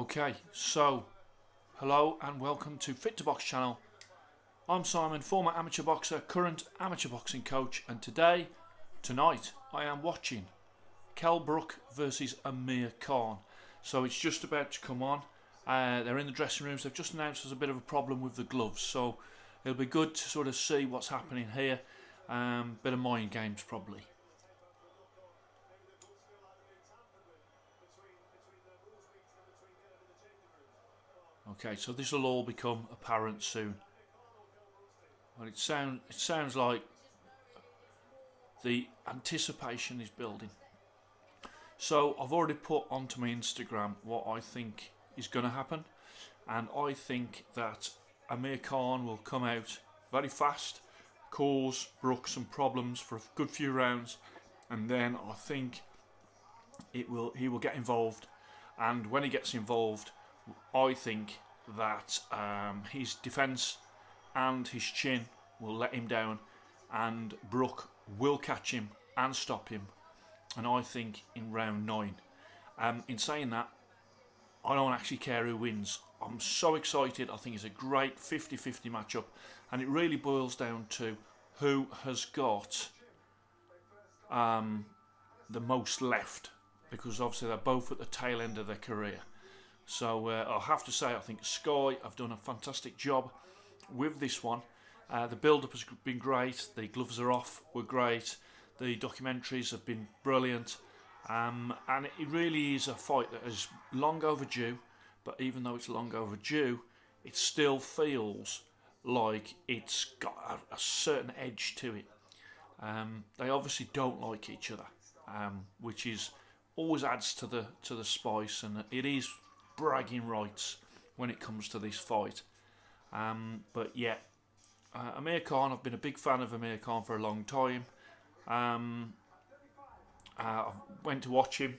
Okay, so hello and welcome to Fit to Box channel. I'm Simon, former amateur boxer, current amateur boxing coach, and tonight, I am watching Kell Brook versus Amir Khan. So it's just about to come on. They're in the dressing rooms. They've just announced there's a bit of a problem with the gloves, so it'll be good to sort of see what's happening here. Bit of mind games probably. Okay, so this will all become apparent soon. Well, it sounds like the anticipation is building. So I've already put onto my Instagram what I think is going to happen, and I think that Amir Khan will come out very fast, cause Brook some problems for a good few rounds, and then I think he will get involved. And when he gets involved, I think that his defence and his chin will let him down, and Brook will catch him and stop him. And I think in round 9. In saying that, I don't actually care who wins. I'm so excited. I think it's a great 50-50 matchup, and it really boils down to who has got the most left, because obviously they're both at the tail end of their career. So I'll have to say I think Sky have done a fantastic job with this one. The build-up has been great. The gloves are off were great. The documentaries have been brilliant. And it really is a fight that is long overdue. But even though it's long overdue, it still feels like it's got a certain edge to it. They obviously don't like each other, which is always adds to the spice, and it is bragging rights when it comes to this fight. But yeah, Amir Khan, I've been a big fan of Amir Khan for a long time. I went to watch him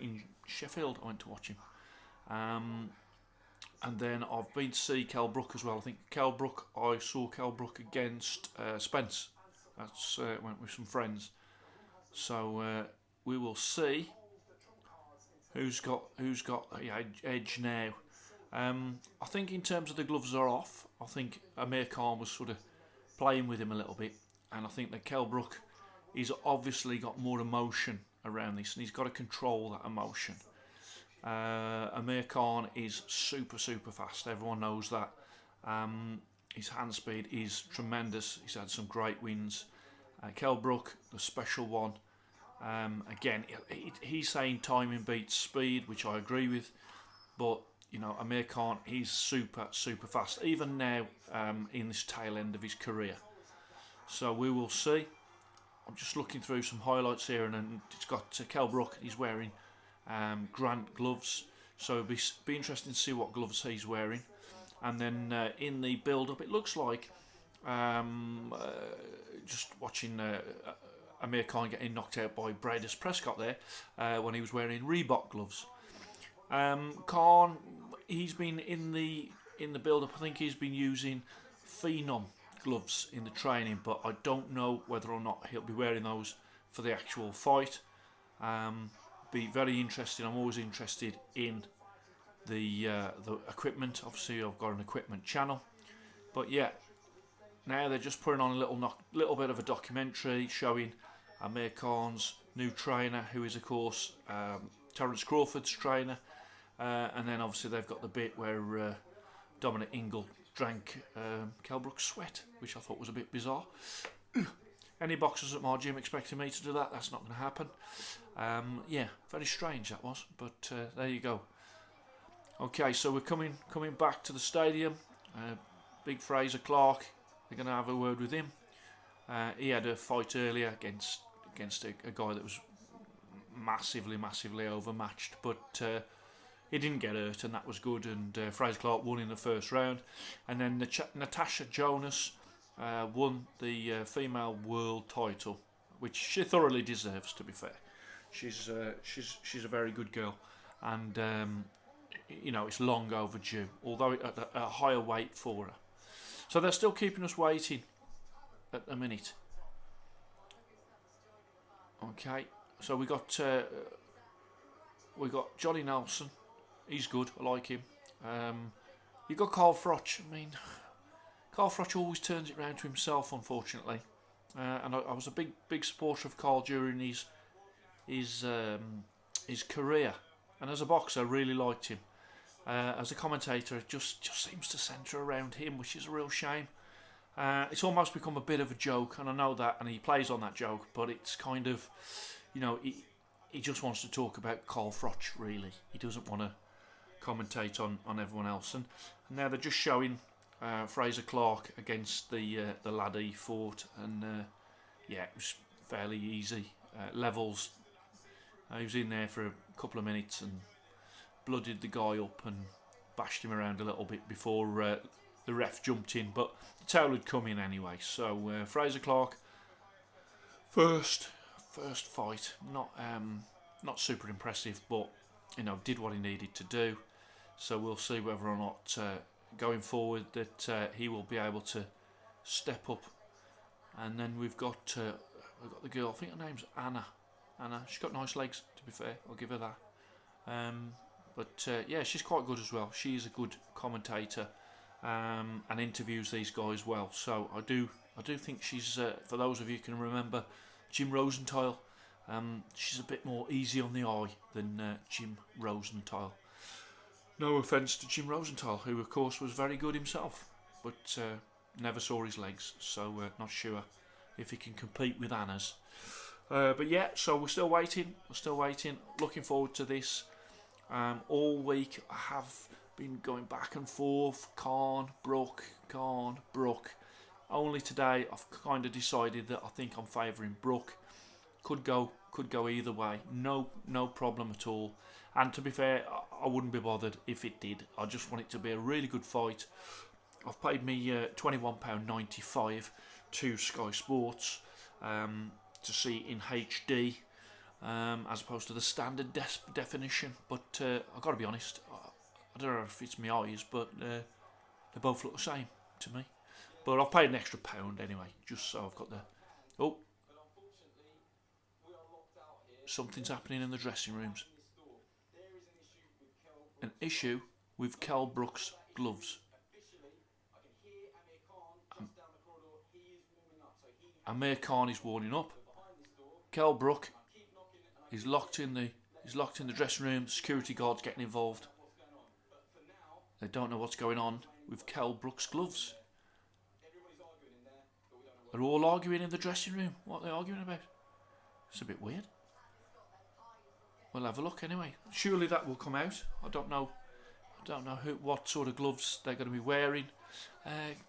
in Sheffield. I went to watch him, and then I've been to see Kell Brook as well. I think I saw Kell Brook against Spence. That's went with some friends. So we will see who's got the edge now. I think in terms of the gloves are off, I think Amir Khan was sort of playing with him a little bit, and I think that Kell Brook, he's obviously got more emotion around this, and he's got to control that emotion. Amir Khan is super fast. Everyone knows that. His hand speed is tremendous. He's had some great wins. Kell Brook, the special one. Again, he's saying timing beats speed, which I agree with, but you know, Amir Khan, he's super fast, even now in this tail end of his career. So we will see. I'm just looking through some highlights here, and then it's got Kell Brook. He's wearing Grant gloves, so it'll be interesting to see what gloves he's wearing. And then in the build-up, it looks like just watching Amir Khan getting knocked out by Bradus Prescott there when he was wearing Reebok gloves. Khan, he's been in the build-up. I think he's been using Phenom gloves in the training, but I don't know whether or not he'll be wearing those for the actual fight. Be very interesting. I'm always interested in the equipment. Obviously, I've got an equipment channel, but yeah, now they're just putting on a little bit of a documentary showing Amir Khan's new trainer, who is of course Terence Crawford's trainer, and then obviously they've got the bit where Dominic Ingle drank Kell Brook's sweat, which I thought was a bit bizarre. Any boxers at my gym expecting me to do that? That's not going to happen. Yeah, very strange that was, but there you go. Okay, so we're coming back to the stadium. Big Fraser Clark, they're going to have a word with him. He had a fight earlier against a guy that was massively overmatched, but he didn't get hurt, and that was good. And Fraser Clark won in the first round, and then Natasha Jonas won the female world title, which she thoroughly deserves. To be fair, she's a very good girl, and you know, it's long overdue. Although at a higher weight for her, so they're still keeping us waiting at the minute. Okay, so we got Johnny Nelson He's good. I like him. You got Carl Froch. I mean, Carl Froch always turns it round to himself, unfortunately. And I was a big supporter of Carl during his career, and as a boxer, I really liked him. As a commentator, it just seems to centre around him, which is a real shame. It's almost become a bit of a joke, and I know that, and he plays on that joke, but it's kind of, he just wants to talk about Carl Froch, really. He doesn't want to commentate on everyone else. And now they're just showing Fraser Clark against the lad he fought, and it was fairly easy. Levels. He was in there for a couple of minutes and blooded the guy up and bashed him around a little bit before the ref jumped in, but the towel had come in anyway. So Fraser Clark, first fight, not super impressive, but did what he needed to do. So we'll see whether or not going forward that he will be able to step up. And then we've got the girl. I think her name's Anna. She's got nice legs, to be fair. I'll give her that. But she's quite good as well. She is a good commentator and interviews these guys well. So I do think she's, for those of you who can remember Jim Rosenthal, she's a bit more easy on the eye than Jim Rosenthal. No offence to Jim Rosenthal, who of course was very good himself, but never saw his legs, so not sure if he can compete with Anna's. But yeah, so we're still waiting. Looking forward to this. All week I have been going back and forth. Khan, Brook. Only today I've kind of decided that I think I'm favouring Brook. Could go either way. No problem at all. And to be fair, I wouldn't be bothered if it did. I just want it to be a really good fight. I've paid me £21.95 to Sky Sports to see in HD as opposed to the standard definition. But I've got to be honest, I don't know if it's my eyes, but they both look the same to me. But I've paid an extra £1 anyway, just so I've got the... Oh, something's happening in the dressing rooms. An issue with Kell Brook's gloves. Amir Khan is warming up. Kell Brook is locked in the dressing room. The security guard's getting involved. They don't know what's going on with Kell Brook's gloves. They're all arguing in the dressing room. What are they arguing about? It's a bit weird. We'll have a look anyway. Surely that will come out. I don't know what sort of gloves they're going to be wearing.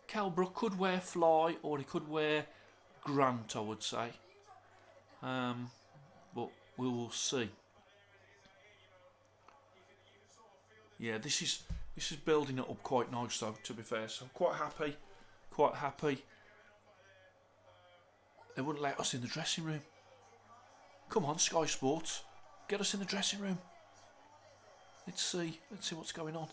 Kell Brook could wear Fly, or he could wear Grant, I would say. But we will see. Yeah, this is building it up quite nice though, to be fair. So I'm quite happy. They wouldn't let us in the dressing room. Come on, Sky Sports. Get us in the dressing room. Let's see what's going on.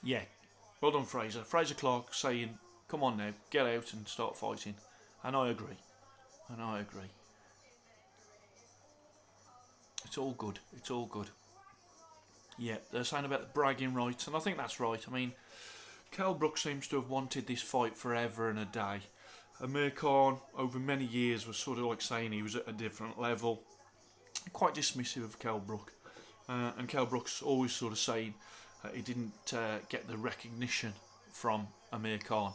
Yeah, well done, Fraser. Fraser Clark saying, come on now, get out and start fighting. And I agree. It's all good. Yeah, they're saying about the bragging rights, and I think that's right. I mean, Kell Brook seems to have wanted this fight forever and a day. Amir Khan, over many years, was sort of like saying he was at a different level. Quite dismissive of Kell Brook. And Kell Brook's always sort of saying he didn't get the recognition from Amir Khan.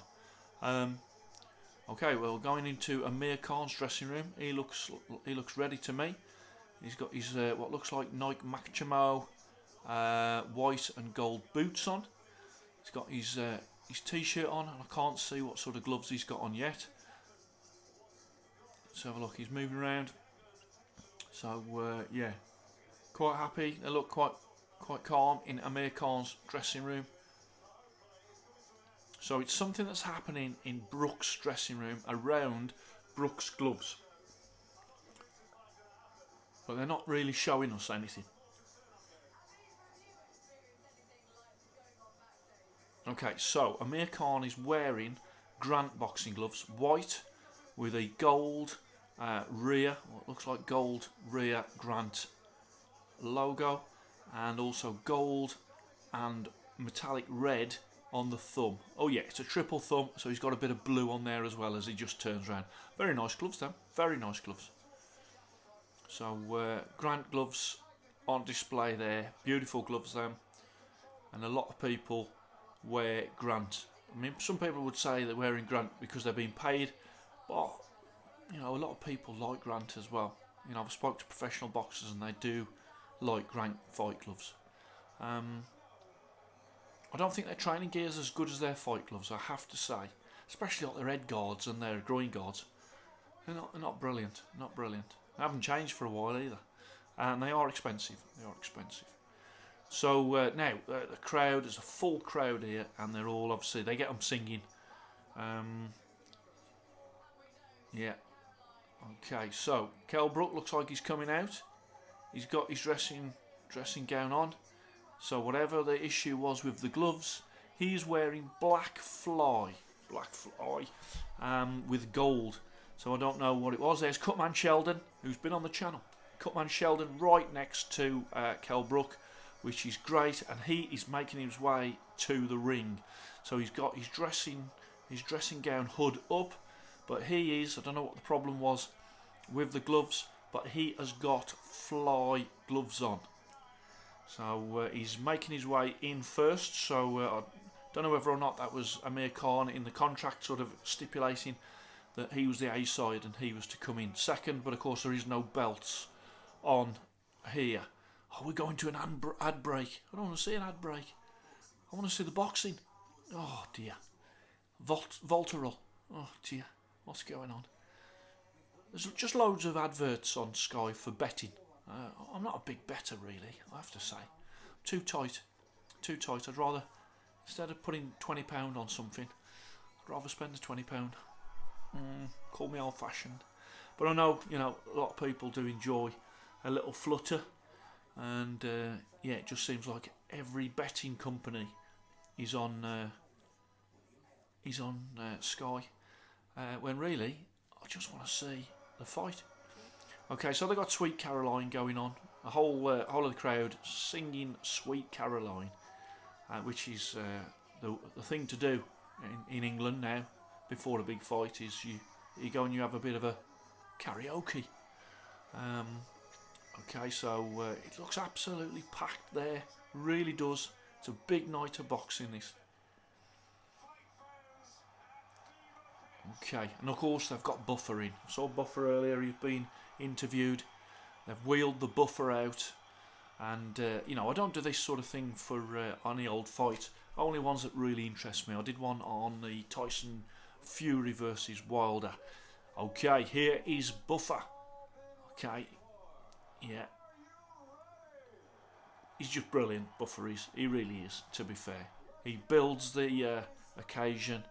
Okay, well, going into Amir Khan's dressing room, he looks ready to me. He's got his what looks like Nike Macchamo white and gold boots on. He's got his t-shirt on, and I can't see what sort of gloves he's got on yet. Let's have a look. He's moving around. So yeah, quite happy. They look quite calm in Amir Khan's dressing room. So it's something that's happening in Brook's dressing room around Brook's gloves, but they're not really showing us anything. Okay, so Amir Khan is wearing Grant boxing gloves, white with a gold rear, what looks like gold rear Grant logo, and also gold and metallic red on the thumb. Oh yeah, it's a triple thumb, so he's got a bit of blue on there as well as he just turns around. Very nice gloves then, very nice gloves. So Grant gloves on display there, beautiful gloves then, and a lot of people wear Grant. I mean, some people would say they're wearing Grant because they're being paid, but you know, a lot of people like Grant as well. You know, I've spoken to professional boxers and they do like Grant fight gloves. I don't think their training gear is as good as their fight gloves, I have to say. Especially like their head guards and their groin guards. They're not brilliant, not brilliant. They haven't changed for a while either. And they are expensive, So now, the crowd, there's a full crowd here, and they're all obviously, they get them singing. Yeah. Okay, so Kell Brook looks like he's coming out. He's got his dressing gown on. So whatever the issue was with the gloves, he's wearing black fly with gold. So I don't know what it was. There's Cutman Sheldon, who's been on the channel. Cutman Sheldon right next to Kell Brook, which is great, and he is making his way to the ring. So he's got his dressing gown hood up, but he is, I don't know what the problem was with the gloves, but he has got fly gloves on. So he's making his way in first, so I don't know whether or not that was Amir Khan in the contract sort of stipulating that he was the A side and he was to come in second, but of course there is no belts on here. Oh, we're going to an ad break. I don't want to see an ad break. I want to see the boxing. Oh dear. Volterol. Oh dear. What's going on? There's just loads of adverts on Sky for betting. I'm not a big better really, I have to say. Too tight. I'd rather, instead of putting £20 on something, I'd rather spend the £20. Call me old fashioned. But I know, you know, a lot of people do enjoy a little flutter. And yeah, it just seems like every betting company is on Sky. When really, I just want to see the fight. Okay, so they got Sweet Caroline going on. The whole of the crowd singing Sweet Caroline, which is the thing to do in England now before a big fight. Is you go and you have a bit of a karaoke. Okay, so it looks absolutely packed there. Really does. It's a big night of boxing, this. Okay, and of course they've got Buffer in. I saw Buffer earlier, he's been interviewed. They've wheeled the Buffer out. And, you know, I don't do this sort of thing for any old fight. Only ones that really interest me. I did one on the Tyson Fury versus Wilder. Okay, here is Buffer. Okay, yeah. He's just brilliant, Buffer is. He really is, to be fair. He builds the occasion.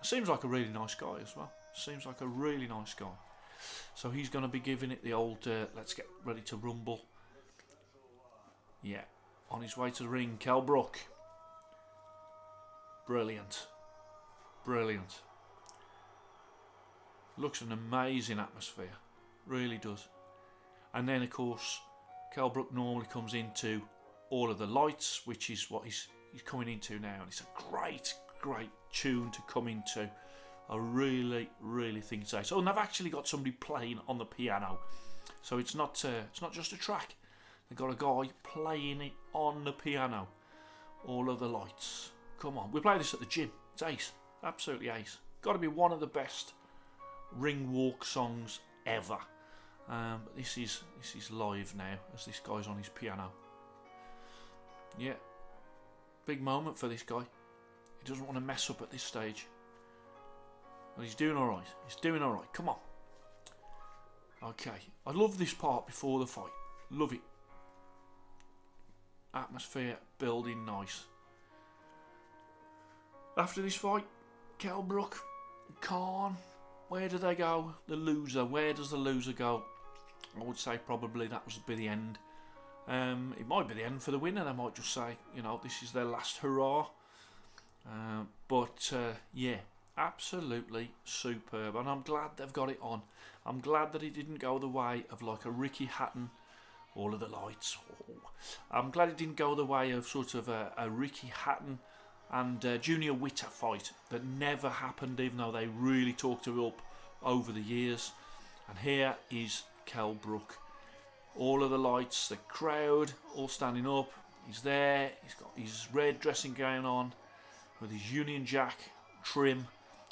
Seems like a really nice guy as well. Seems like a really nice guy. So he's going to be giving it the old, let's get ready to rumble. Yeah, on his way to the ring, Kell Brook. Brilliant. Brilliant. Looks an amazing atmosphere. Really does. And then, of course, Kell Brook normally comes into all of the lights, which is what he's coming into now. And it's a great tune to come into. I really think so. So, and they've actually got somebody playing on the piano. So it's not just a track. They've got a guy playing it on the piano. All of the lights. Come on, we play this at the gym. It's ace, absolutely ace. Got to be one of the best ring walk songs ever. This is live now as this guy's on his piano. Yeah, big moment for this guy. He doesn't want to mess up at this stage. But he's doing all right. He's doing all right. Come on. Okay, I love this part before the fight. Love it. Atmosphere building nice. After this fight, Kell Brook, Khan, where do they go? The loser. Where does the loser go? I would say probably that would be the end. It might be the end for the winner. They might just say, you know, this is their last hurrah. But yeah, Absolutely superb, and I'm glad they've got it on. I'm glad that it didn't go the way of like a Ricky Hatton, all of the lights. Oh. I'm glad it didn't go the way of sort of a Ricky Hatton and Junior Witter fight that never happened, even though they really talked it up over the years. And here is Kell Brook. All of the lights, the crowd, all standing up. He's there. He's got his red dressing gown on with his Union Jack trim,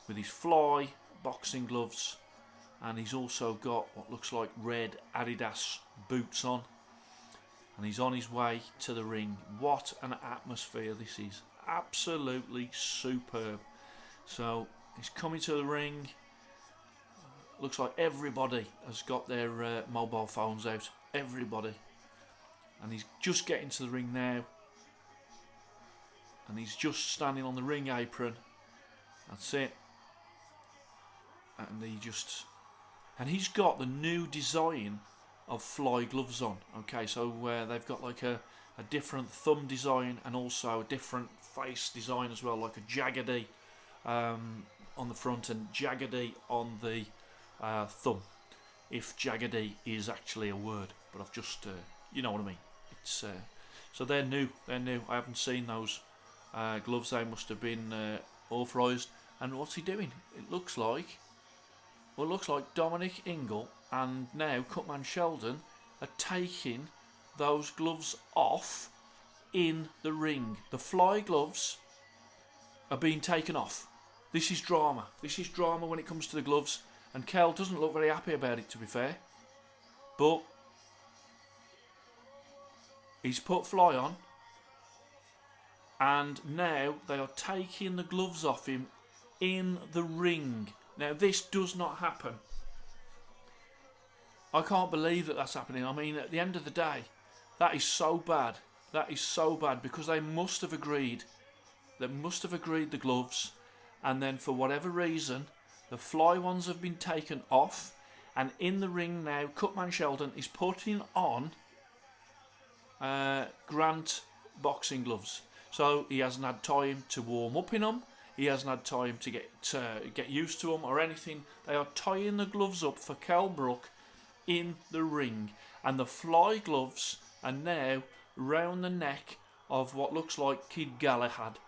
with his fly boxing gloves, and he's also got what looks like red Adidas boots on, and he's on his way to the ring. What an atmosphere this is. Absolutely superb. So he's coming to the ring. Looks like everybody has got their mobile phones out. Everybody. And he's just getting to the ring now. And he's just standing on the ring apron. That's it. And he's got the new design of fly gloves on. Okay, so they've got like a different thumb design and also a different face design as well, like a jaggedy on the front and jaggedy on the thumb, if jaggedy is actually a word, but I've just you know what I mean. It's so they're new. I haven't seen those gloves. They must have been authorised. And what's he doing? It looks like Dominic Ingle and now Cutman Sheldon are taking those gloves off in the ring. The fly gloves are being taken off. This is drama. This is drama when it comes to the gloves. And Kell doesn't look very happy about it, to be fair. But he's put fly on. And now they are taking the gloves off him in the ring. Now this does not happen. I can't believe that that's happening. I mean, at the end of the day, that is so bad. That is so bad because they must have agreed. They must have agreed the gloves, and then for whatever reason, the fly ones have been taken off, and in the ring now, Cutman Sheldon is putting on Grant boxing gloves. So he hasn't had time to warm up in them. He hasn't had time to get used to them or anything. They are tying the gloves up for Kell Brook in the ring, and the fly gloves are now round the neck of what looks like Kid Galahad.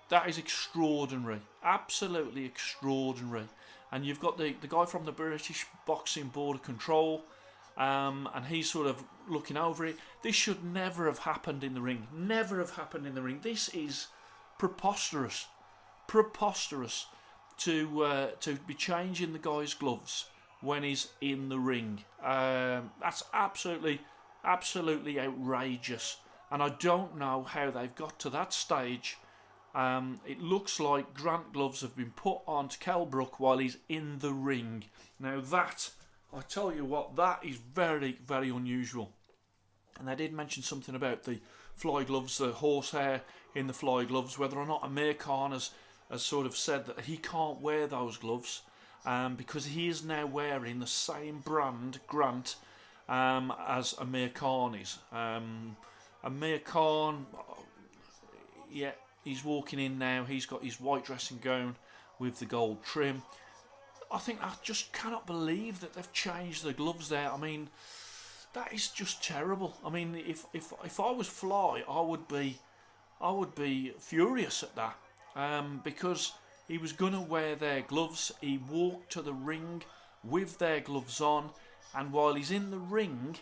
That is extraordinary, absolutely extraordinary. And you've got the guy from the British Boxing Board of Control, and he's sort of looking over it. This should never have happened in the ring. Never have happened in the ring. This is preposterous to be changing the guy's gloves when he's in the ring. That's absolutely outrageous, and I don't know how they've got to that stage. It looks like Grant gloves have been put on to Kell Brook while he's in the ring. Now that, I tell you what, that is very, very unusual. And they did mention something about the fly gloves, the horsehair in the fly gloves, whether or not Amir Khan has sort of said that he can't wear those gloves because he is now wearing the same brand, Grant, as Amir Khan is. Amir Khan, yeah, he's walking in now. He's got his white dressing gown with the gold trim. I just cannot believe that they've changed the gloves there. I mean, that is just terrible. I mean, if I was Fly, I would be furious at that because he was going to wear their gloves. He walked to the ring with their gloves on, and while he's in the ring,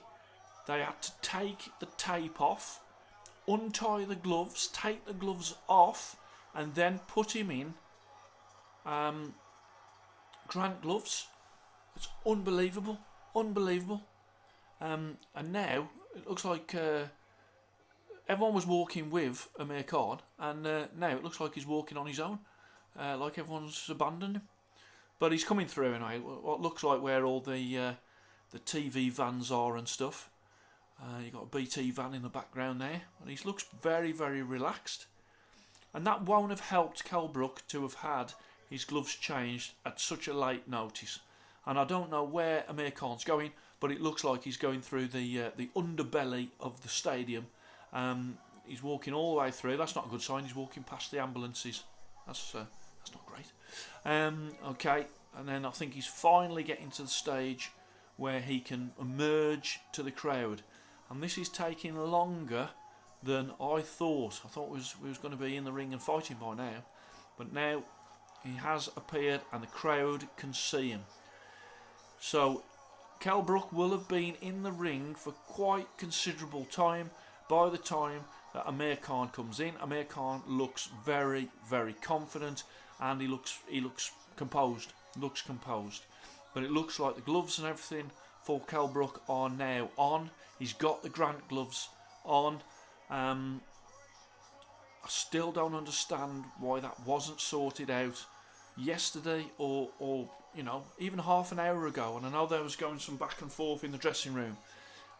they had to take the tape off, untie the gloves, take the gloves off, and then put him in Grant gloves. It's unbelievable. And now it looks like everyone was walking with Amir Khan, and now it looks like he's walking on his own, like everyone's abandoned him. But he's coming through anyway. What looks like where all the TV vans are and stuff. You've got a BT van in the background there, and he looks very, very relaxed. And that won't have helped Kell Brook to have had his gloves changed at such a late notice. And I don't know where Amir Khan's going, but it looks like he's going through the underbelly of the stadium. He's walking all the way through. That's not a good sign. He's walking past the ambulances. That's not great. Okay, and then I think he's finally getting to the stage where he can emerge to the crowd, and this is taking longer than I thought. I thought we was going to be in the ring and fighting by now, but now he has appeared and the crowd can see him. So Kell Brook will have been in the ring for quite considerable time by the time that Amir Khan comes in. Amir Khan looks very, very confident, and he looks composed. Looks composed. But it looks like the gloves and everything for Kell Brook are now on. He's got the Grant gloves on. I still don't understand why that wasn't sorted out yesterday or even half an hour ago. And I know there was going some back and forth in the dressing room.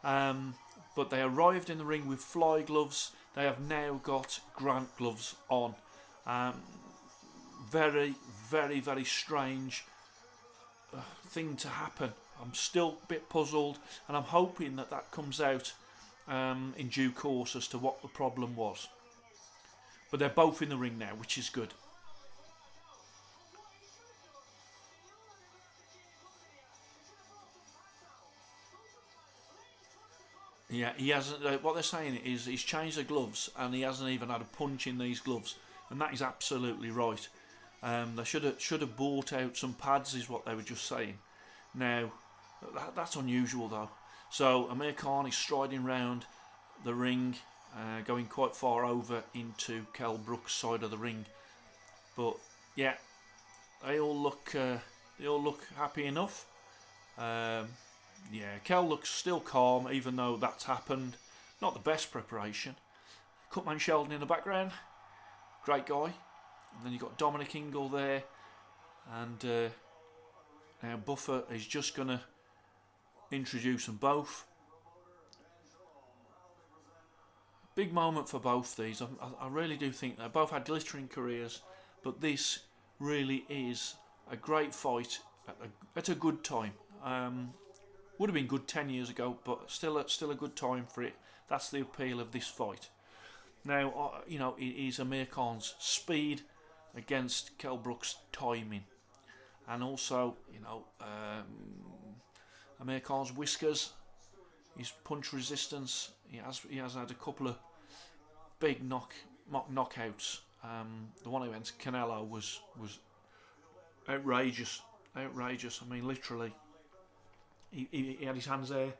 But they arrived in the ring with fly gloves. They have now got Grant gloves on. Very, very, very strange thing to happen. I'm still a bit puzzled, and I'm hoping that comes out in due course as to what the problem was. But they're both in the ring now, which is good. Yeah, he hasn't. What they're saying is he's changed the gloves, and he hasn't even had a punch in these gloves, and that is absolutely right. They should have bought out some pads, is what they were just saying. Now, that's unusual though. So Amir Khan is striding round the ring, going quite far over into Kell Brook's side of the ring. But yeah, they all look happy enough. Yeah, Kell looks still calm, even though that's happened. Not the best preparation. Cutman Sheldon in the background, great guy. And then you've got Dominic Ingle there, and now Buffer is just going to introduce them both. Big moment for both these. I really do think they both had glittering careers, but this really is a great fight at a good time. Would have been good 10 years ago, but still a good time for it. That's the appeal of this fight. Now, it is Amir Khan's speed against Kell Brook's timing, and also, Amir Khan's whiskers, his punch resistance. He has had a couple of big knockouts. The one against Canelo was outrageous. I mean, literally, he had his hands there.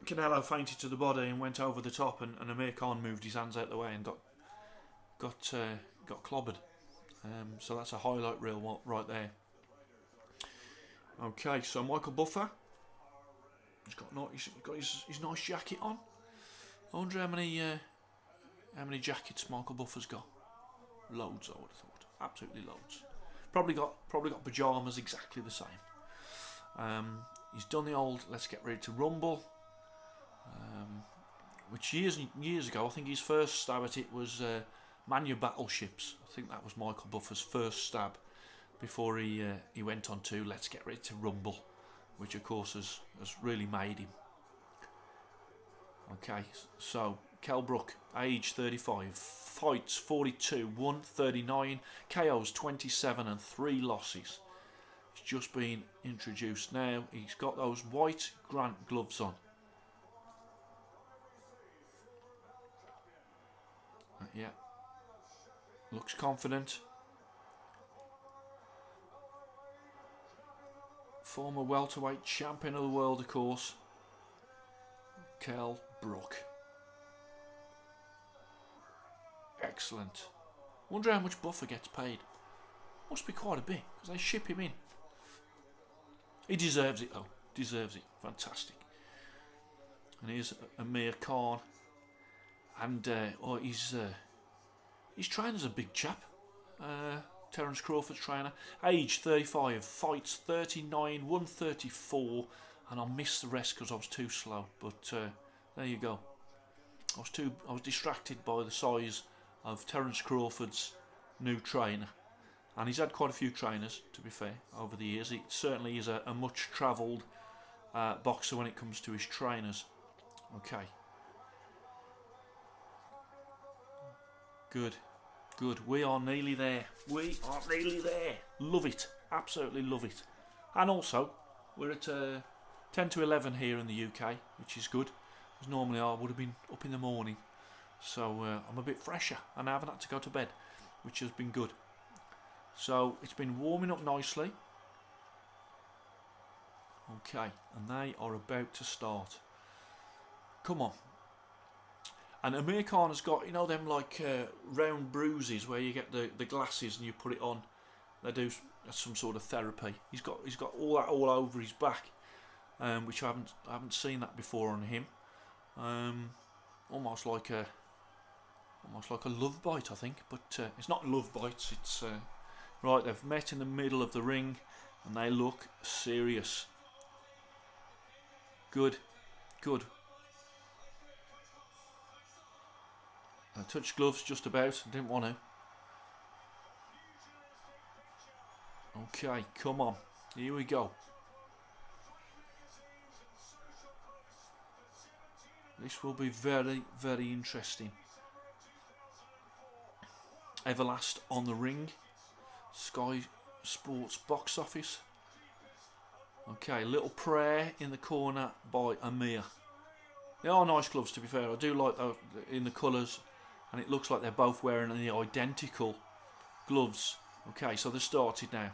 Canelo fainted to the body and went over the top, and Amir Khan moved his hands out the way and got clobbered. So that's a highlight reel right there. Okay, so Michael Buffer, he's got his nice jacket on. I wonder how many jackets Michael Buffer's got. Loads, I would have thought. Absolutely loads. Probably got pyjamas exactly the same. He's done the old "Let's get ready to rumble," which years ago, I think his first stab at it was Man Your Battleships. I think that was Michael Buffer's first stab before he went on to "Let's get ready to rumble," which of course has really made him. Okay, so Kell Brook, age 35, fights 42, won 39, KOs 27 and 3 losses. He's just been introduced now. He's got those white Grant gloves on. Yeah, looks confident. Former welterweight champion of the world, of course, Kell Brook. Excellent. Wonder how much Buffer gets paid. Must be quite a bit, because they ship him in. He deserves it though. Deserves it. Fantastic. And here's Amir Khan. And his trainer's a big chap. Terence Crawford's trainer. Age 35. Fights 39. 134. And I missed the rest because I was too slow. But there you go. I was distracted by the size of Terence Crawford's new trainer. And he's had quite a few trainers, to be fair, over the years. He certainly is a much travelled boxer when it comes to his trainers. Okay. Good. Good. We are nearly there. We are nearly there. Love it. Absolutely love it. And also, we're at 10 to 11 here in the UK, which is good. Because normally I would have been up in the morning. So I'm a bit fresher and I haven't had to go to bed, which has been good. So it's been warming up nicely. Okay, and they are about to start. Come on. And Amir Khan has got, you know, them like round bruises where you get the glasses and you put it on. They do some sort of therapy. He's got all that all over his back, which I haven't seen that before on him. Almost like a love bite, I think, but it's not love bites. It's right. They've met in the middle of the ring, and they look serious. Good, good. I touched gloves just about. Didn't want to. Okay, come on. Here we go. This will be very, very interesting. Everlast on the ring. Sky Sports box office. Okay, little prayer in the corner by Amir. They are nice gloves, to be fair. I do like those in the colours, and it looks like they're both wearing the identical gloves. Okay, so they're started now.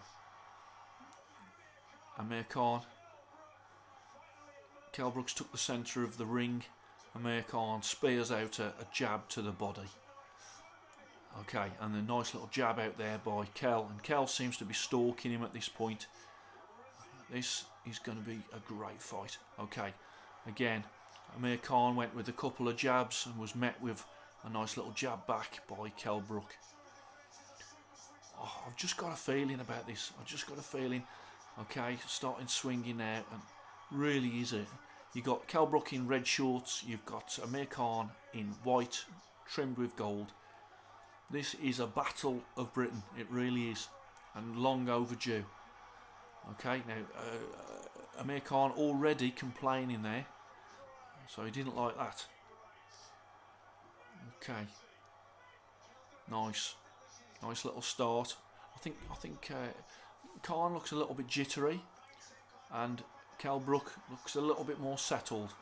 Amir Khan. Kell Brooks took the centre of the ring. Amir Khan spears out a jab to the body. Okay, and a nice little jab out there by Kell. And Kell seems to be stalking him at this point. This is going to be a great fight. Okay, again, Amir Khan went with a couple of jabs and was met with a nice little jab back by Kell Brook. Oh, I've just got a feeling about this. I've just got a feeling. Okay, starting swinging now, and really is it. You got Kell Brook in red shorts. You've got Amir Khan in white, trimmed with gold. This is a battle of Britain. It really is, and long overdue. Okay, now Amir Khan already complaining there, so he didn't like that. Okay, nice little start. I think Khan looks a little bit jittery, and Kell Brook looks a little bit more settled.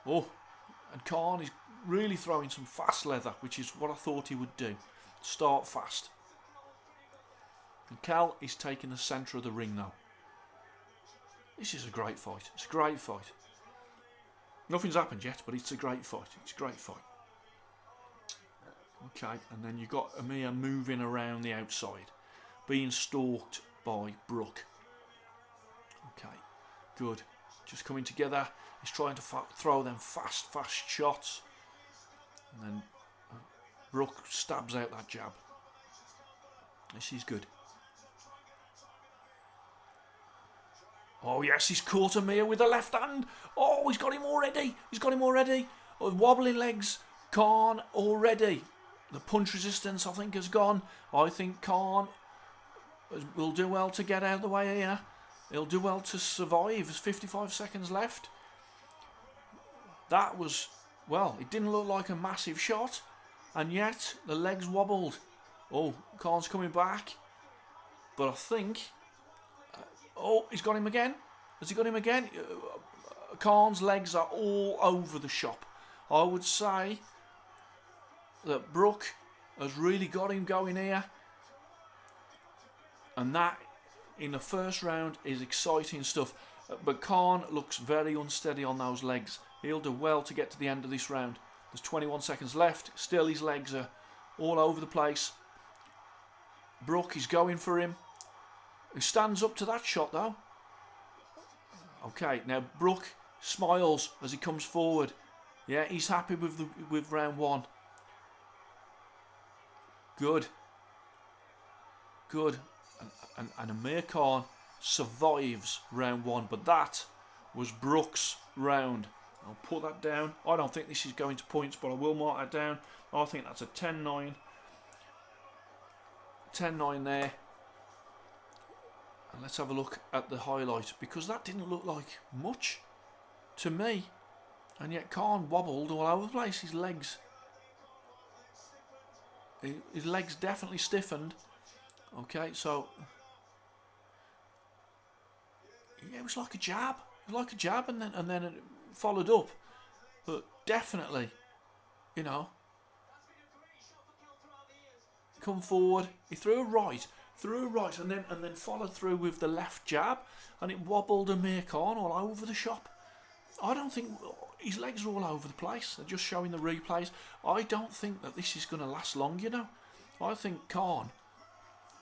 Oh, and Khan is really throwing some fast leather, which is what I thought he would do. Start fast. And Kell is taking the centre of the ring now. This is a great fight. It's a great fight. Nothing's happened yet, but it's a great fight. It's a great fight. Okay, and then you've got Amir moving around the outside, being stalked by Brook. Okay, good. Just coming together. He's trying to throw them fast shots. And then Brook stabs out that jab. This is good. Oh yes, he's caught Amir with the left hand. Oh, he's got him already. He's got him already. Oh, wobbling legs. Khan already. The punch resistance, I think, has gone. I think Khan will do well to get out of the way here. He'll do well to survive. There's 55 seconds left. That was, well, it didn't look like a massive shot, and yet the legs wobbled. Oh, Khan's coming back. But I think... oh, he's got him again. Has he got him again? Khan's legs are all over the shop. I would say that Brook has really got him going here. And that, in the first round, is exciting stuff. But Khan looks very unsteady on those legs. He'll do well to get to the end of this round. There's 21 seconds left. Still, his legs are all over the place. Brook is going for him. He stands up to that shot, though. Okay, now Brook smiles as he comes forward. Yeah, he's happy with round one. Good. Good. And Amir Khan survives round one, but that was Brook's round. I'll put that down. I don't think this is going to points, but I will mark that down. I think that's a 10-9. 10-9 there. And let's have a look at the highlight, because that didn't look like much to me. And yet Khan wobbled all over the place, his legs. His legs definitely stiffened. Okay, so yeah, it was like a jab. It was like a jab, and then it followed up. But definitely, you know, come forward. He threw a right, and then followed through with the left jab, and it wobbled Amir Khan all over the shop. I don't think his legs are all over the place. They're just showing the replays. I don't think that this is going to last long. You know, I think Khan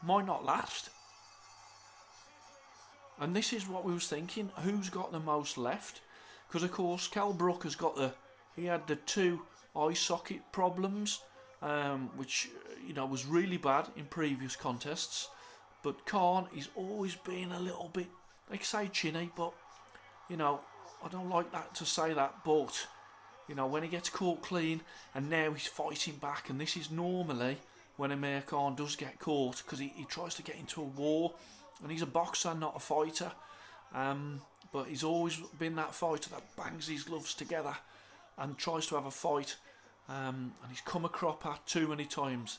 might not last. And this is what we was thinking. Who's got the most left? Because of course, Kell Brook has got he had the 2 eye socket problems, which was really bad in previous contests. But Khan, he's always been a little bit, they say chinny, but I don't like that to say that. But when he gets caught clean, and now he's fighting back, and this is normally when Amir Khan does get caught, because he tries to get into a war, and he's a boxer, not a fighter. But he's always been that fighter that bangs his gloves together and tries to have a fight. And he's come a cropper too many times.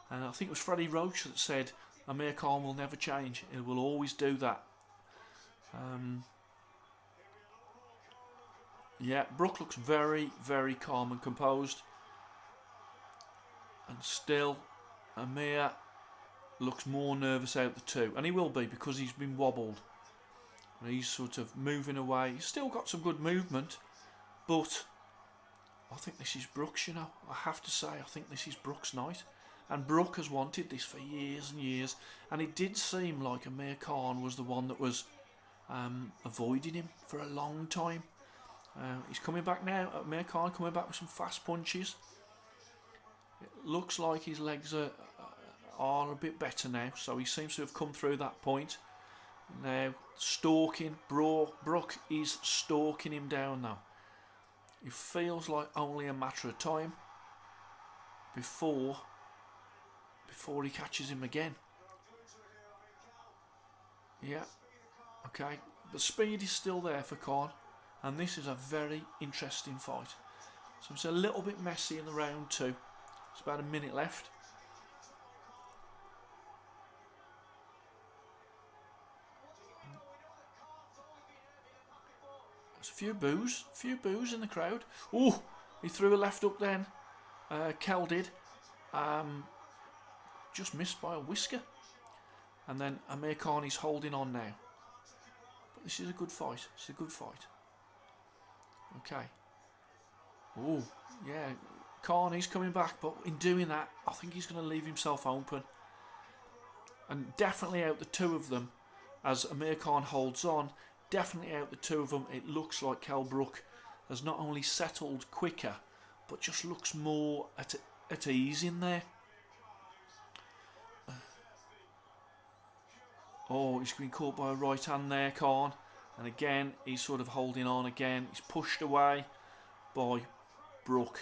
And I think it was Freddie Roach that said Amir Khan will never change. He will always do that. Yeah, Brook looks very, very calm and composed. And still, Amir looks more nervous out the 2. And he will be, because he's been wobbled. And he's sort of moving away. He's still got some good movement. But I think this is Brook's, I have to say, I think this is Brook's night. And Brook has wanted this for years and years. And it did seem like Amir Khan was the one that was avoiding him for a long time. He's coming back now. Amir Khan coming back with some fast punches. It looks like his legs are a bit better now. So he seems to have come through that point. Now, stalking. Brook is stalking him down now. It feels like only a matter of time before he catches him again. Yeah, okay. The speed is still there for Khan, and this is a very interesting fight. So it's a little bit messy in the round 2. It's about a minute left. There's a few boos in the crowd. Oh, he threw a left hook then. Kell did. Just missed by a whisker. And then Amir Khan is holding on now. But this is a good fight. It's a good fight. Okay. Oh, yeah. Khan is coming back, but in doing that, I think he's going to leave himself open. And definitely out the 2 of them, as Amir Khan holds on, definitely out the 2 of them, it looks like Kell Brook has not only settled quicker, but just looks more at ease in there. Oh, he's been caught by a right hand there, Khan. And again, he's sort of holding on again. He's pushed away by Brook.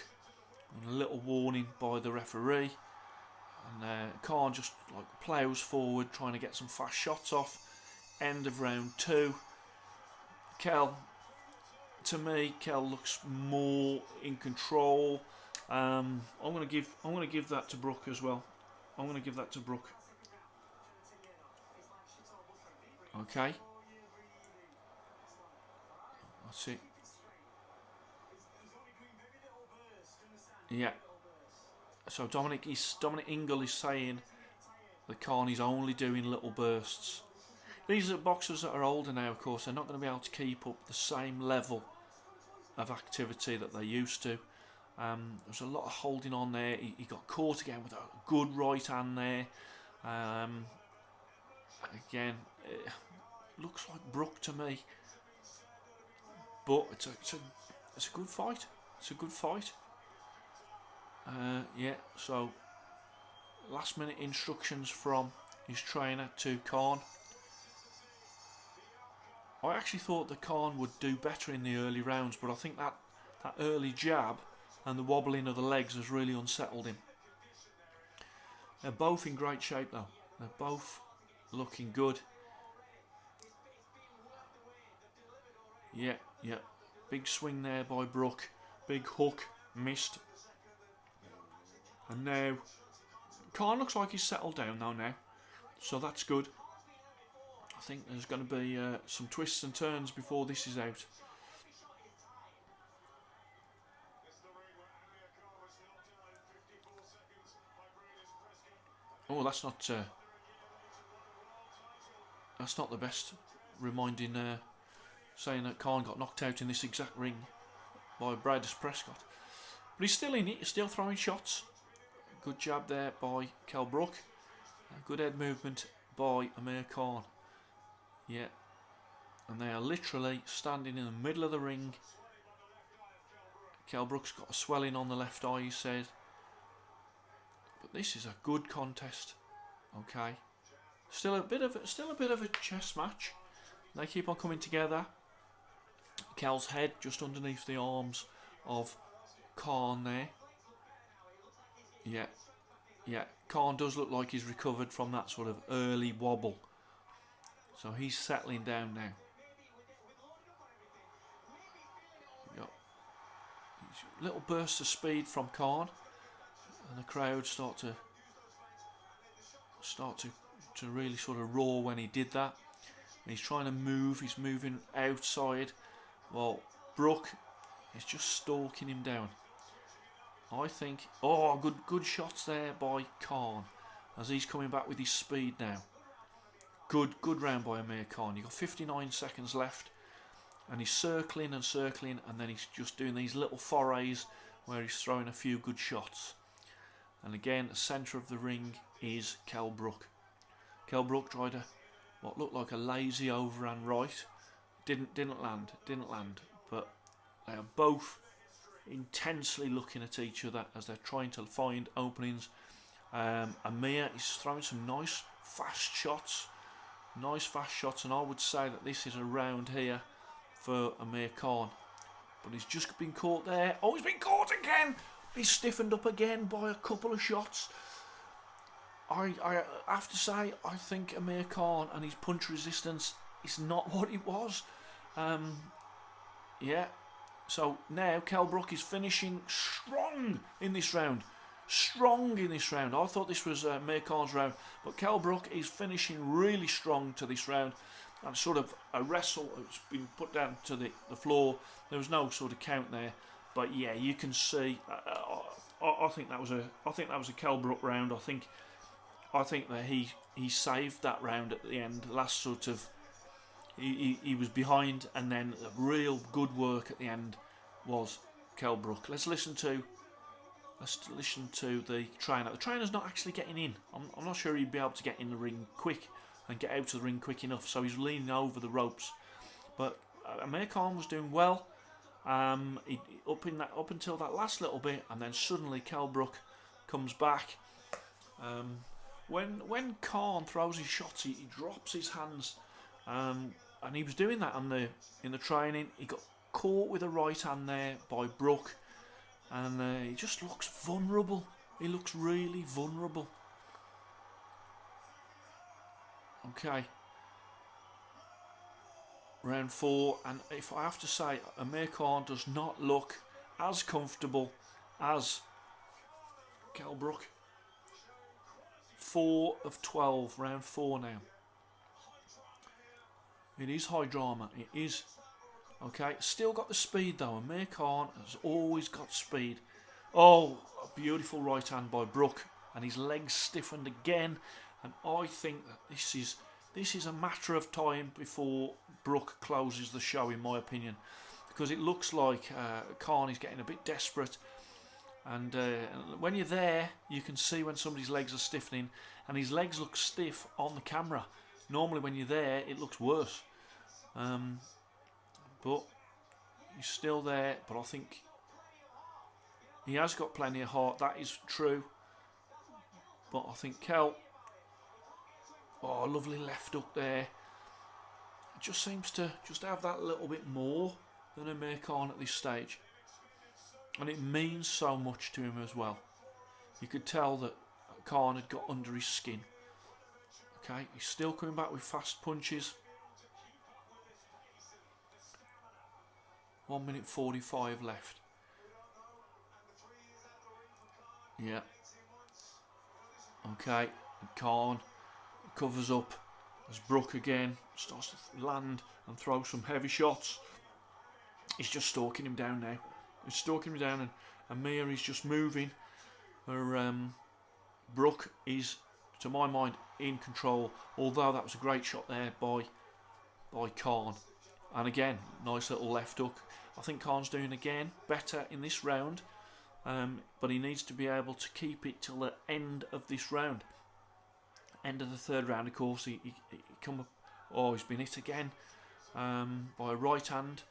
And a little warning by the referee. And Khan just plows forward, trying to get some fast shots off. End of round 2. Kell, to me, Kell looks more in control. I'm going to give that to Brook as well. I'm going to give that to Brook. Okay. That's it. Yeah. So Dominic Ingle is saying that Khan is only doing little bursts. These are boxers that are older now, of course. They're not going to be able to keep up the same level of activity that they used to. There's a lot of holding on there. He got caught again with a good right hand there. Again, it looks like Brook to me, but it's a good fight. It's a good fight. Yeah. So last minute instructions from his trainer to Khan. I actually thought that Khan would do better in the early rounds, but I think that early jab and the wobbling of the legs has really unsettled him. They're both in great shape though. They're both looking good. Yeah. Big swing there by Brook. Big hook, missed. And now Khan looks like he's settled down though now, so that's good. I think there's going to be some twists and turns before this is out. Oh, that's not the best. Reminding, saying that Khan got knocked out in this exact ring by Bradis Prescott, but he's still in it. He's still throwing shots. Good jab there by Kell Brook. Good head movement by Amir Khan. Yeah, and they are literally standing in the middle of the ring. Kell Brook's got a swelling on the left eye, he said. But this is a good contest. Okay, still a bit of a chess match. They keep on coming together. Kell's head just underneath the arms of Khan there. Yeah. Khan does look like he's recovered from that sort of early wobble. So he's settling down now. Got little bursts of speed from Khan, and the crowd start to really sort of roar when he did that. And he's trying to move. He's moving outside. Well, Brook is just stalking him down. I think. Oh, good shots there by Khan as he's coming back with his speed now. Good round by Amir Khan. You've got 59 seconds left, and he's circling, and then he's just doing these little forays where he's throwing a few good shots. And again, the centre of the ring is Kell Brook. Kell Brook tried what looked like a lazy overhand right. Didn't land. But they are both intensely looking at each other as they're trying to find openings. Amir is throwing some nice fast shots, and I would say that this is a round here for Amir Khan. But he's just been caught there. Oh, he's been caught again. He's stiffened up again by a couple of shots. I have to say, I think Amir Khan and his punch resistance is not what it was. Yeah. So now Kell Brook is finishing strong in this round. I thought this was Amir Khan's round, but Kell Brook is finishing really strong to this round. And sort of a wrestle, it's been put down to the floor. There was no sort of count there, but yeah, you can see. I think that was a Kell Brook round. I think that he saved that round at the end. The last sort of he was behind, and then the real good work at the end was Kell Brook. Let's listen to the trainer. The trainer's not actually getting in. I'm not sure he'd be able to get in the ring quick and get out of the ring quick enough, so he's leaning over the ropes. But Amir Khan was doing well up until that last little bit, and then suddenly Kell Brook comes back. When Khan throws his shots, he drops his hands, and he was doing that in the training. He got caught with a right hand there by Brook, and he just looks vulnerable. He looks really vulnerable. Okay. Round 4, and if I have to say, Amir Khan does not look as comfortable as Kell Brook. 4 of 12, round 4 now. It is high drama, it is. Okay, still got the speed though. Amir Khan has always got speed. Oh, a beautiful right hand by Brook, and his legs stiffened again. And I think that this is a matter of time before Brook closes the show, in my opinion, because it looks like Khan is getting a bit desperate. And when you're there, you can see when somebody's legs are stiffening, and his legs look stiff on the camera. Normally, when you're there, it looks worse. But he's still there. But I think he has got plenty of heart. That is true. But I think Kell. Oh, lovely left hook there. It just seems to just have that little bit more than Amir Khan at this stage. And it means so much to him as well. You could tell that Khan had got under his skin. Okay, he's still coming back with fast punches. 1 minute 45 left. Yeah. Okay, Khan covers up as Brook again starts to land and throw some heavy shots. He's just stalking him down now. He's stalking him down, and Amir is just moving. Brook is, to my mind, in control. Although that was a great shot there by Khan. And again, nice little left hook. I think Khan's doing again better in this round, but he needs to be able to keep it till the end of this round. End of the third round, of course, he come up. Oh, he's been hit again by a right hand.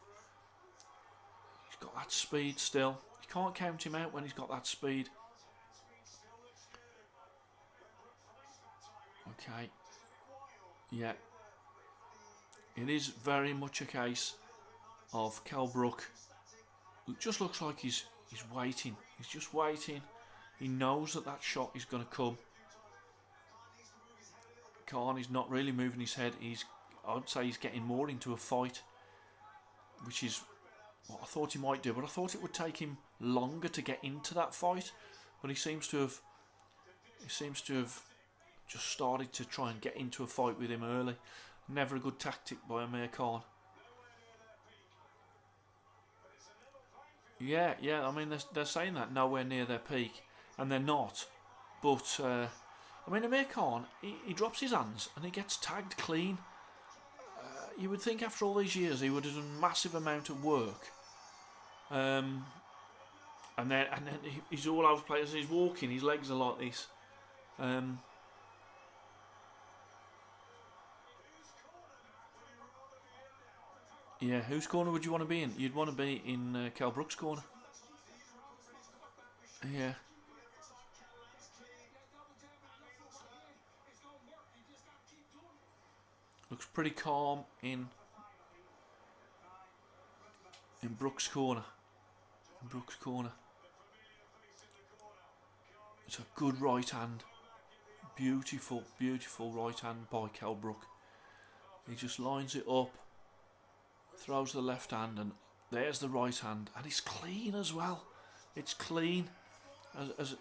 He's got that speed still. You can't count him out when he's got that speed. Okay. Yeah. It is very much a case of Kell Brook. It just looks like he's waiting. He's just waiting. He knows that shot is going to come. Khan is not really moving his head. I'd say he's getting more into a fight, which is what I thought he might do. But I thought it would take him longer to get into that fight. But he seems to have just started to try and get into a fight with him early. Never a good tactic by Amir Khan. Yeah. I mean, they're saying that nowhere near their peak, and they're not. But I mean, Amir Khan, he drops his hands and he gets tagged clean. You would think after all these years he would have done a massive amount of work. And then he's all over the place. As he's walking, his legs are like this. Yeah, whose corner would you want to be in? You'd want to be in Kell Brook's corner. Yeah. Looks pretty calm in Brook's corner. It's a good right hand. Beautiful right hand by Kell Brook. He just lines it up, throws the left hand, and there's the right hand, and it's clean as well. It's clean as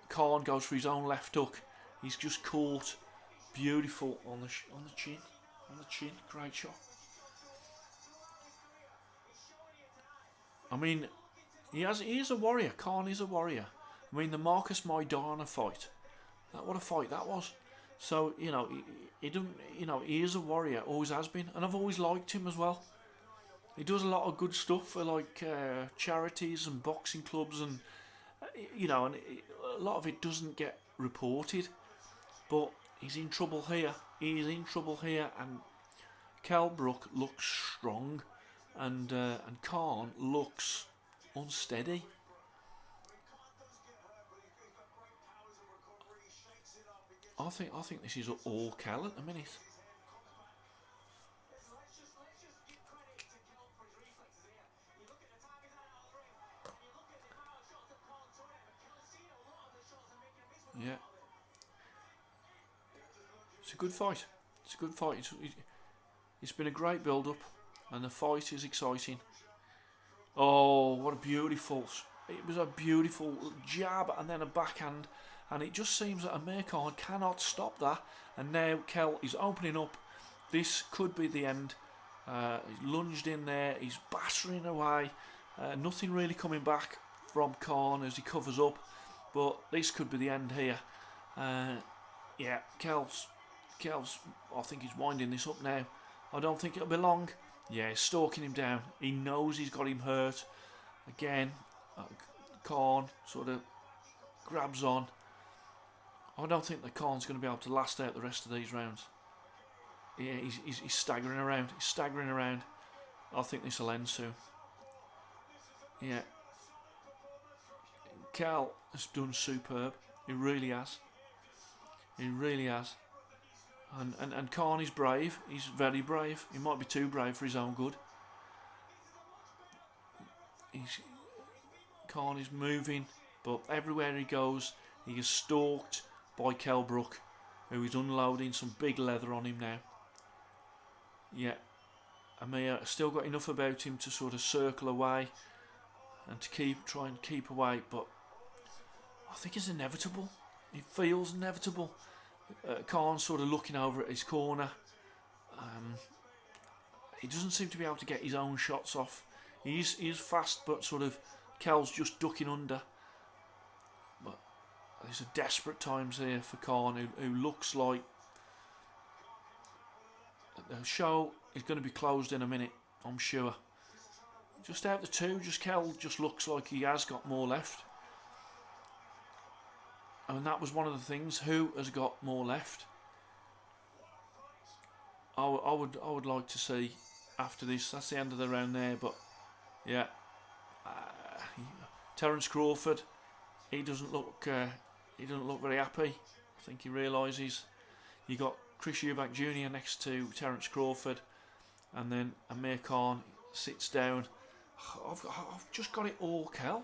Khan goes for his own left hook. He's just caught beautiful on the chin. Great shot. I mean, he is a warrior. Khan is a warrior. I mean, the Marcus Maidana fight. What a fight that was. So, he doesn't. He is a warrior. Always has been, and I've always liked him as well. He does a lot of good stuff for charities and boxing clubs, and and a lot of it doesn't get reported. But he's in trouble here. And Kell Brook looks strong, and Khan looks unsteady. I think this is all Kell at the minute. Yeah. It's a good fight. It's been a great build-up, and the fight is exciting. Oh, what a beautiful... It was a beautiful jab and then a backhand, and it just seems that Amir Khan cannot stop that, and now Kell is opening up. This could be the end. He's lunged in there, he's battering away, nothing really coming back from Khan as he covers up, but this could be the end here. Yeah, Kell's, I think he's winding this up now. I don't think it'll be long. Yeah, he's stalking him down. He knows he's got him hurt. Again, Khan sort of grabs on. I don't think that Khan's going to be able to last out the rest of these rounds. Yeah, he's staggering around. I think this will end soon. Yeah. Kell has done superb. He really has. And Khan is brave. He's very brave. He might be too brave for his own good. Khan is moving, but everywhere he goes, he is stalked by Kell Brook, who is unloading some big leather on him now. Yeah, Amir still got enough about him to sort of circle away and to try and keep away, but I think it's inevitable. It feels inevitable. Khan sort of looking over at his corner. He doesn't seem to be able to get his own shots off. He's fast, but sort of Kell's just ducking under. But these are desperate times here for Khan, who looks like the show is going to be closed in a minute, I'm sure. Just out the two, Kell just looks like he has got more left. And that was one of the things. Who has got more left? I would like to see after this. That's the end of the round there. But yeah, Terence Crawford. He doesn't look very happy. I think he realises you got Chris Eubank Jr. next to Terence Crawford, and then Amir Khan sits down. I've just got it all, Kell.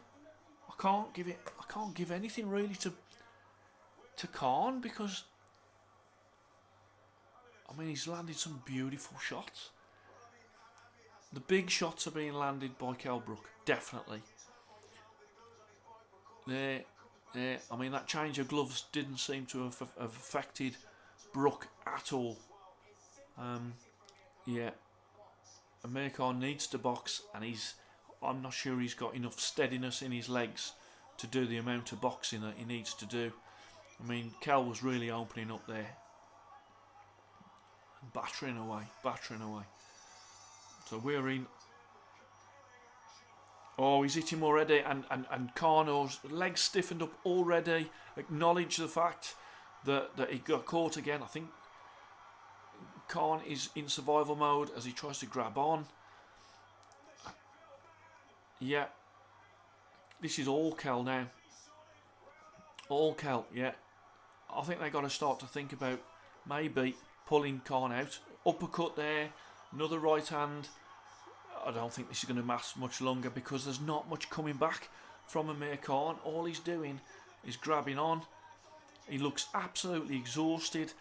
I can't give anything really to Khan, because I mean, he's landed some beautiful shots. The big shots are being landed by Kell Brook, definitely. There. I mean, that change of gloves didn't seem to have affected Brook at all. Yeah, Amir Khan needs to box, and I'm not sure he's got enough steadiness in his legs to do the amount of boxing that he needs to do. I mean, Kell was really opening up there, battering away. So we're in. Oh, he's hit him already, and Khan's legs stiffened up already. Acknowledge the fact that he got caught again. I think Khan is in survival mode as he tries to grab on. Yeah, this is all Kell now. All Kell, yeah. I think they got to start to think about maybe pulling Khan out. Uppercut there, another right hand. I don't think this is going to last much longer, because there's not much coming back from Amir Khan. All he's doing is grabbing on. He looks absolutely exhausted.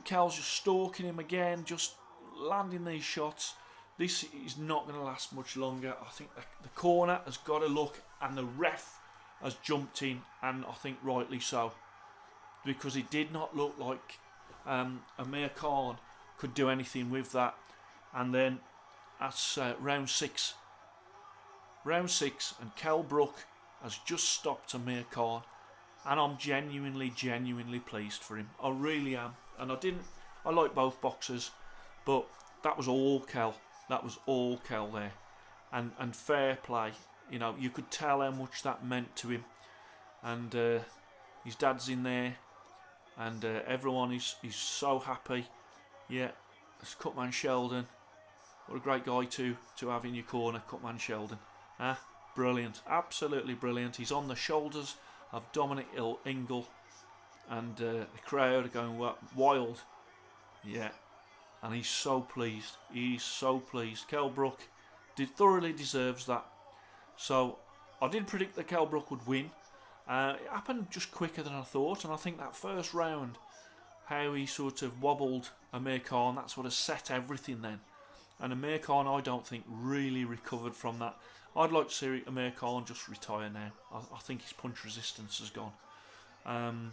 Kell's just stalking him again, just landing these shots. This is not going to last much longer. I think the corner has got to look, and the ref has jumped in, and I think rightly so, because it did not look like Amir Khan could do anything with that. And then that's round six, and Kell Brook has just stopped Amir Khan, and I'm genuinely pleased for him. I really am. And I like both boxers, but that was all Kell. That was all Kell there, and fair play. You know, you could tell how much that meant to him, and his dad's in there, and everyone is so happy. Yeah, it's Cutman Sheldon. What a great guy to have in your corner, Cutman Sheldon. Brilliant, absolutely brilliant. He's on the shoulders of Dominic Ingle, and the crowd are going wild. Yeah, and he's so pleased. He's so pleased. Kell Brook thoroughly deserves that. So I did predict that Kell Brook would win. It happened just quicker than I thought, and I think that first round, how he sort of wobbled Amir Khan, that sort of set everything then. And Amir Khan, I don't think, really recovered from that. I'd like to see Amir Khan just retire now. I think his punch resistance has gone.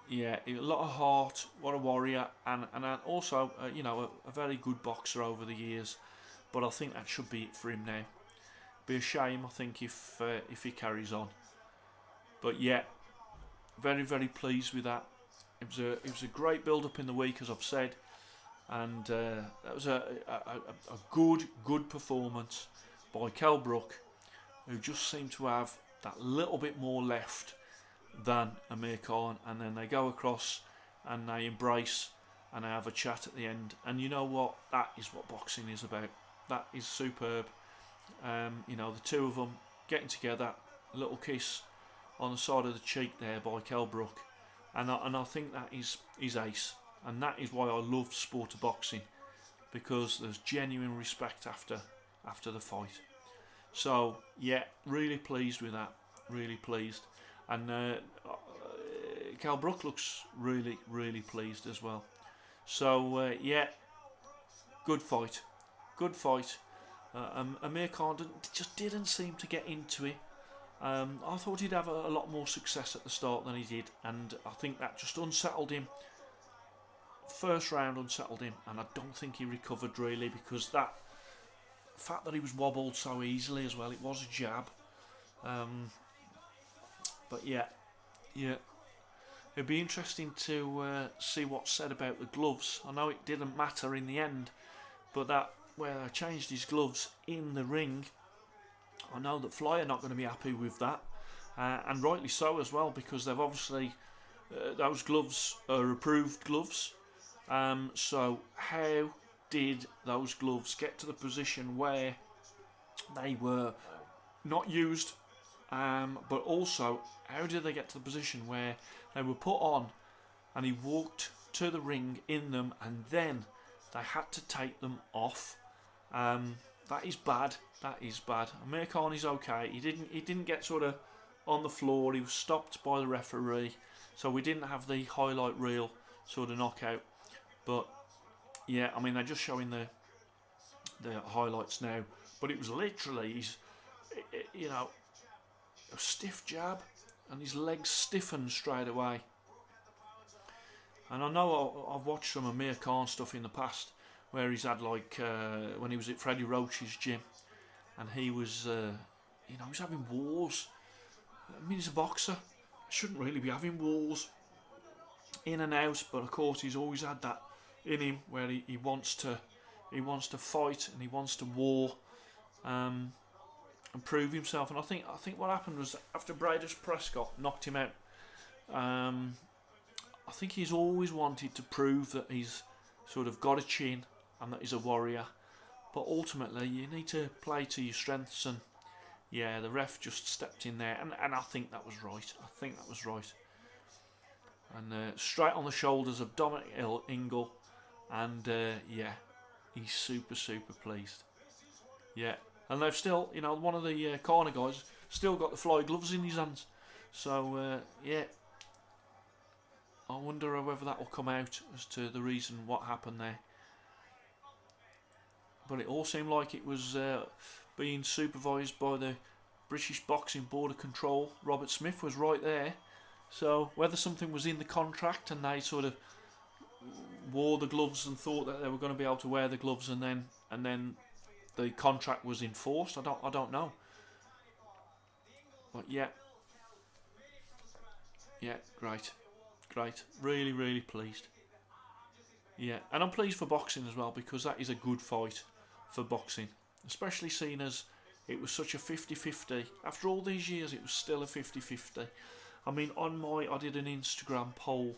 Yeah, a lot of heart, what a warrior, and also a very good boxer over the years. But I think that should be it for him now. Be a shame, I think, if he carries on. But yeah, very pleased with that. It was a great build up in the week, as I've said, and that was a good performance by Kell Brook, who just seemed to have that little bit more left than Amir Khan, and then they go across and they embrace and they have a chat at the end. And you know what? That is what boxing is about. That is superb. The two of them getting together, a little kiss on the side of the cheek there by Kell Brook, and I think that is ace, and that is why I love sport of boxing, because there's genuine respect after the fight. So yeah, really pleased with that, really pleased, and Kell Brook looks really pleased as well. So yeah, good fight. Amir Khan just didn't seem to get into it. I thought he'd have a lot more success at the start than he did, and I think that just unsettled him. First round unsettled him, and I don't think he recovered really, because that fact that he was wobbled so easily as well, it was a jab. But yeah, it'd be interesting to see what's said about the gloves. I know it didn't matter in the end, but that where they changed his gloves in the ring, I know that Fly are not going to be happy with that, and rightly so as well, because they've obviously those gloves are approved gloves. So how did those gloves get to the position where they were not used, but also how did they get to the position where they were put on and he walked to the ring in them, and then they had to take them off? That is bad. That is bad. Amir Khan is okay. He didn't get sort of on the floor. He was stopped by the referee, so we didn't have the highlight reel sort of knockout. But yeah, I mean, they're just showing the highlights now. But it was literally a stiff jab, and his legs stiffened straight away. And I know I've watched some Amir Khan stuff in the past, where he's had when he was at Freddie Roach's gym, and he was he was having wars. I mean, he's a boxer, shouldn't really be having wars in and out, but of course he's always had that in him where he wants to fight, and he wants to war, and prove himself. And I think what happened was, after Bradis Prescott knocked him out, I think he's always wanted to prove that he's sort of got a chin and that he's a warrior, but ultimately you need to play to your strengths, and yeah, the ref just stepped in there, and I think that was right. And straight on the shoulders of Dominic Ingle, and yeah, he's super pleased. Yeah, and they've still, one of the corner guys still got the Fly gloves in his hands, so yeah, I wonder whether that will come out as to the reason what happened there. But it all seemed like it was being supervised by the British Boxing Board of Control. Robert Smith was right there. So whether something was in the contract and they sort of wore the gloves and thought that they were going to be able to wear the gloves, and then the contract was enforced, I don't know. But yeah, great, really pleased. Yeah, and I'm pleased for boxing as well, because that is a good fight for boxing, especially seeing as it was such a 50-50. After all these years, it was still a 50-50. I mean, I did an Instagram poll,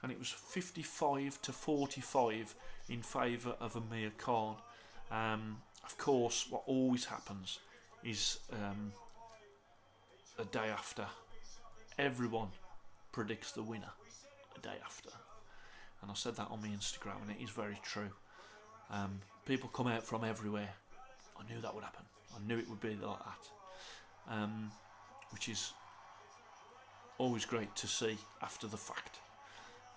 and it was 55 to 45 in favour of Amir Khan. Of course, what always happens is a day after, everyone predicts the winner a day after. And I said that on my Instagram, and it is very true. People come out from everywhere. I knew that would happen. I knew it would be like that. Which is always great to see after the fact.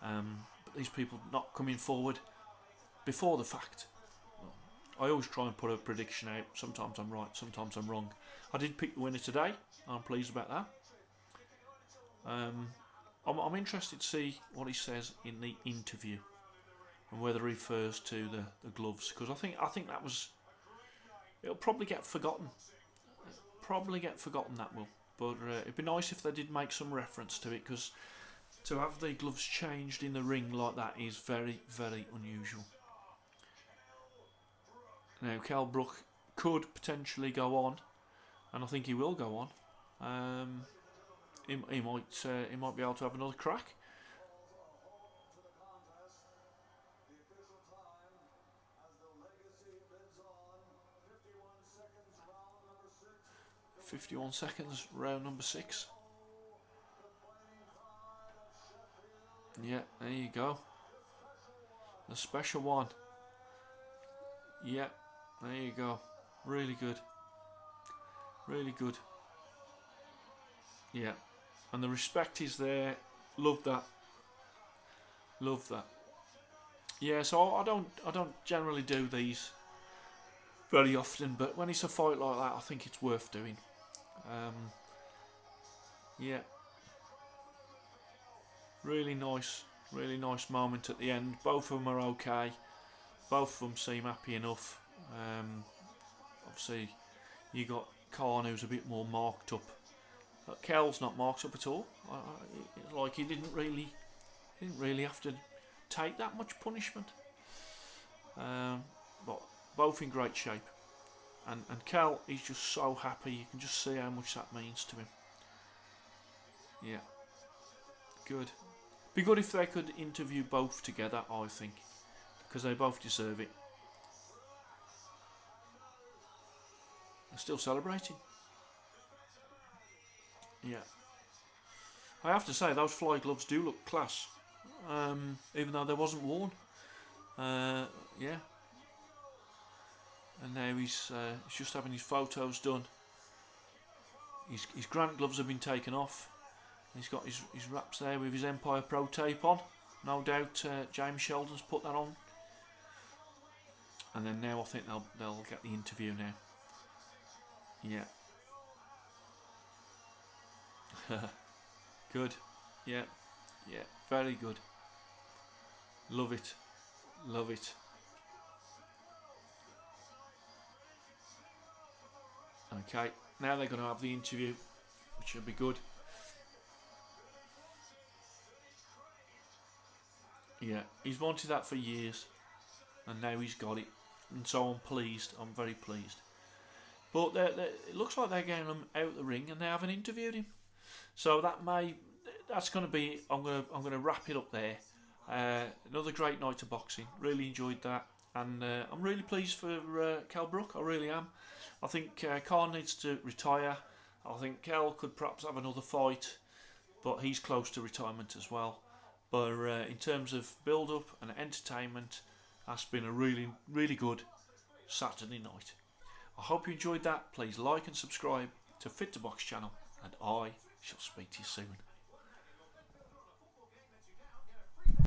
But these people not coming forward before the fact. I always try and put a prediction out. Sometimes I'm right, sometimes I'm wrong. I did pick the winner today. I'm pleased about that. I'm interested to see what he says in the interview, and whether he refers to the gloves, because I think that was, it'll probably get forgotten. That will. But it'd be nice if they did make some reference to it, because to have the gloves changed in the ring like that is very unusual. Now, Kell Brook could potentially go on, and I think he will go on. He might be able to have another crack. "51 seconds, round number 6. Yeah, there you go. The special one. Yeah, there you go. Really good. Yeah, and the respect is there. Love that. Yeah, so I don't generally do these very often, but when it's a fight like that, I think it's worth doing. Yeah, really nice moment at the end. Both of them are okay. Both of them seem happy enough. Obviously, you got Khan who's a bit more marked up. Kell's not marked up at all. Like he didn't really have to take that much punishment. But both in great shape. And Kell, he's just so happy. You can just see how much that means to him. Yeah, good. Be good if they could interview both together, I think, because they both deserve it. They're still celebrating. Yeah, I have to say those fly gloves do look class, even though they wasn't worn. Yeah, and now he's just having his photos done. His grant gloves have been taken off. He's got his wraps there with his Empire Pro tape on. No doubt James Sheldon's put that on. And then now I think they'll get the interview now. Yeah. Good. Yeah. Yeah. Very good. Love it. Love it. Okay. Now they're going to have the interview, which will be good. Yeah. He's wanted that for years, and now he's got it. And so I'm pleased. I'm very pleased. But it looks like they're getting him out the ring, and they haven't interviewed him. So that's going to be. I'm going to wrap it up there. Another great night of boxing. Really enjoyed that, and I'm really pleased for Kell Brook. I really am. I think Khan needs to retire. I think Kell could perhaps have another fight, but he's close to retirement as well. But in terms of build-up and entertainment, that's been a really good Saturday night. I hope you enjoyed that. Please like and subscribe to Fit to Box channel, and I shall speak to you soon.